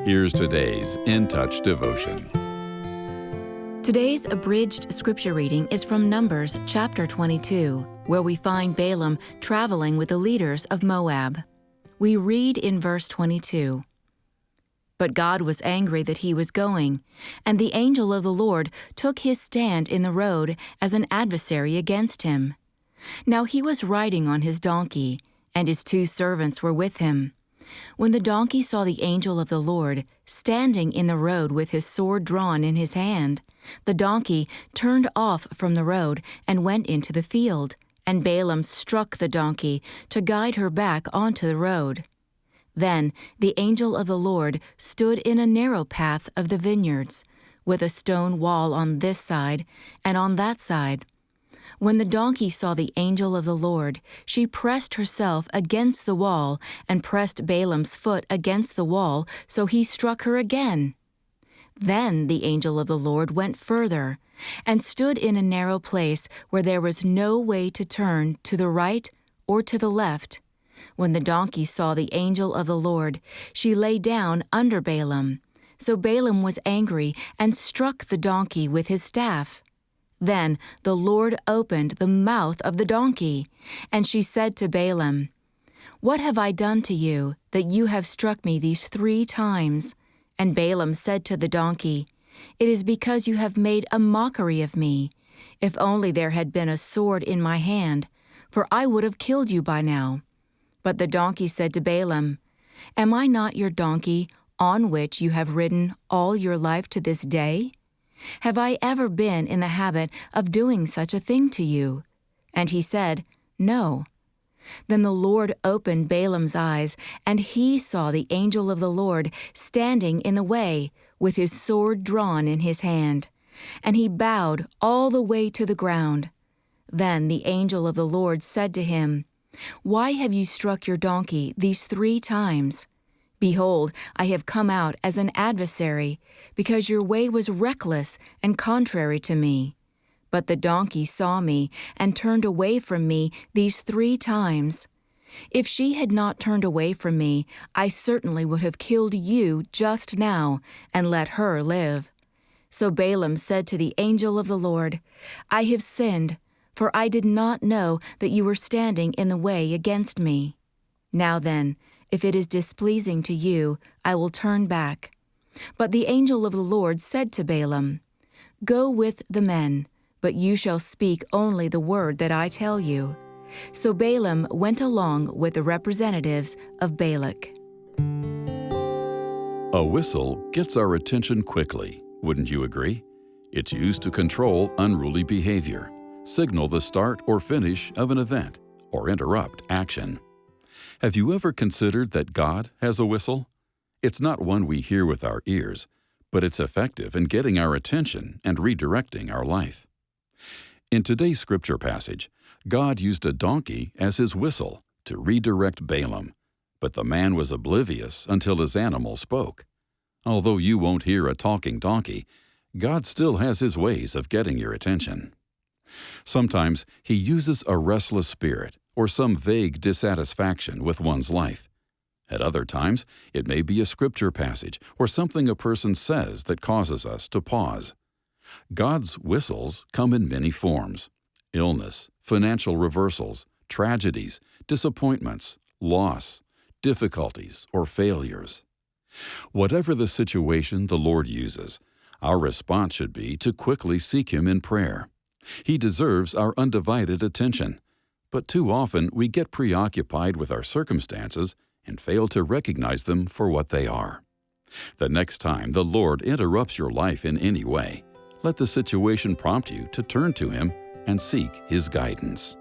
Here's today's In Touch devotion. Today's abridged scripture reading is from Numbers chapter 22, where we find Balaam traveling with the leaders of Moab. We read in verse 22, "But God was angry that he was going, and the angel of the Lord took his stand in the road as an adversary against him. Now he was riding on his donkey, and his 2 servants were with him. When the donkey saw the angel of the Lord standing in the road with his sword drawn in his hand, the donkey turned off from the road and went into the field, and Balaam struck the donkey to guide her back onto the road. Then the angel of the Lord stood in a narrow path of the vineyards, with a stone wall on this side and on that side. When the donkey saw the angel of the Lord, she pressed herself against the wall and pressed Balaam's foot against the wall, so he struck her again. Then the angel of the Lord went further and stood in a narrow place where there was no way to turn to the right or to the left. When the donkey saw the angel of the Lord, she lay down under Balaam. So Balaam was angry and struck the donkey with his staff. Then the Lord opened the mouth of the donkey, and she said to Balaam, "What have I done to you, that you have struck me these 3 times? And Balaam said to the donkey, "It is because you have made a mockery of me. If only there had been a sword in my hand, for I would have killed you by now." But the donkey said to Balaam, "Am I not your donkey, on which you have ridden all your life to this day? Have I ever been in the habit of doing such a thing to you?" And he said, "No." Then the Lord opened Balaam's eyes, and he saw the angel of the Lord standing in the way, with his sword drawn in his hand. And he bowed all the way to the ground. Then the angel of the Lord said to him, "Why have you struck your donkey these 3 times? Behold, I have come out as an adversary, because your way was reckless and contrary to me. But the donkey saw me and turned away from me these 3 times. If she had not turned away from me, I certainly would have killed you just now and let her live." So Balaam said to the angel of the Lord, "I have sinned, for I did not know that you were standing in the way against me. Now then, if it is displeasing to you, I will turn back." But the angel of the Lord said to Balaam, "Go with the men, but you shall speak only the word that I tell you." So Balaam went along with the representatives of Balak. A whistle gets our attention quickly, wouldn't you agree? It's used to control unruly behavior, signal the start or finish of an event, or interrupt action. Have you ever considered that God has a whistle? It's not one we hear with our ears, but it's effective in getting our attention and redirecting our life. In today's scripture passage, God used a donkey as his whistle to redirect Balaam, but the man was oblivious until his animal spoke. Although you won't hear a talking donkey, God still has his ways of getting your attention. Sometimes he uses a restless spirit or some vague dissatisfaction with one's life. At other times, it may be a scripture passage or something a person says that causes us to pause. God's whistles come in many forms: illness, financial reversals, tragedies, disappointments, loss, difficulties, or failures. Whatever the situation the Lord uses, our response should be to quickly seek Him in prayer. He deserves our undivided attention, but too often we get preoccupied with our circumstances and fail to recognize them for what they are. The next time the Lord interrupts your life in any way, let the situation prompt you to turn to Him and seek His guidance.